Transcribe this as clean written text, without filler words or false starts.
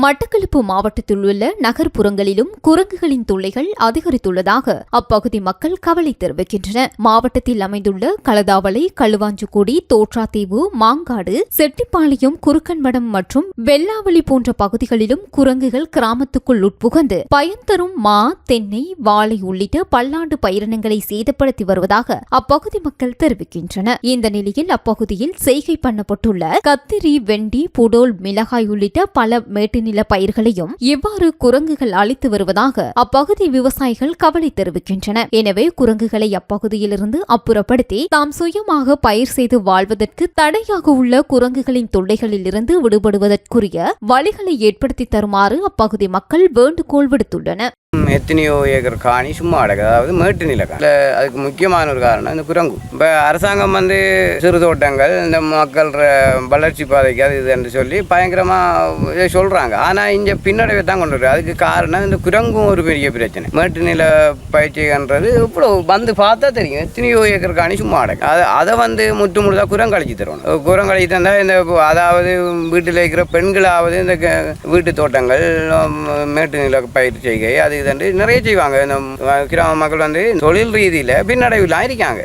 மட்டக்களப்பு மாவட்டத்தில் உள்ள நகர்ப்புறங்களிலும் குரங்குகளின் தொல்லைகள் அதிகரித்துள்ளதாக அப்பகுதி மக்கள் கவலை தெரிவிக்கின்றனர். மாவட்டத்தில் அமைந்துள்ள களதாவளை, களுவாஞ்சுக்குடி, தோற்றாத்தீவு, மாங்காடு, செட்டிப்பாளையம், குறுக்கன்மடம் மற்றும் வெள்ளாவளி போன்ற பகுதிகளிலும் குரங்குகள் கிராமத்துக்குள் உட்புகந்து பயன் தரும் மா, தென்னை, வாழை உள்ளிட்ட பல்லாண்டு பயிரினங்களை சேதப்படுத்தி வருவதாக அப்பகுதி மக்கள் தெரிவிக்கின்றனர். இந்த நிலையில் அப்பகுதியில் செய்கை பண்ணப்பட்டுள்ள கத்திரி, வெண்டி, புடோல், மிளகாய் உள்ளிட்ட பல மேட்டுநில பயிர்களையும் இவ்வாறு குரங்குகள் அழித்து வருவதாக அப்பகுதி விவசாயிகள் கவலை தெரிவிக்கின்றனர். எனவே குரங்குகளை அப்பகுதியிலிருந்து அப்புறப்படுத்தி தாம் சுயமாக பயிர் செய்து வாழ்வதற்கு தடையாக உள்ள குரங்குகளின் தொல்லைகளில் இருந்து விடுபடுவதற்குரிய வழிகளை ஏற்படுத்தி தருமாறு அப்பகுதி மக்கள் வேண்டுகோள் விடுத்துள்ளனர். எத்தனையோ ஏக்கர் காணி சும்மா அடக்கு, அதாவது மேட்டு நில காணி. அதுக்கு முக்கியமான ஒரு காரணம் இந்த குரங்கு. இப்போ அரசாங்கம் சிறு தோட்டங்கள் இந்த மக்கள் வளர்ச்சி பாதைக்கு அது இது என்று சொல்லி பயங்கரமாக சொல்கிறாங்க. ஆனால் இங்கே பின்னடைவை தான் கொண்டு வருது. அதுக்கு காரணம் இந்த குரங்கும் ஒரு பெரிய பிரச்சனை. மேட்டு நில பயிற்சின்றது இவ்வளோ பார்த்தா தெரியும். எத்தனையோ ஏக்கர் காணி சும்மா அடக்கு. அதை முற்று முழுதாக குரங்கழிச்சு தரணும். குரங்கழிச்சு தந்தால் இந்த அதாவது வீட்டில் இருக்கிற பெண்களாவது இந்த வீட்டு தோட்டங்கள், மேட்டு நில பயிர் செய்கை அது நிறைய செய்வாங்க. இந்த கிராம மக்கள் தொழில் ரீதியில் பின்னடைவில் இருக்காங்க.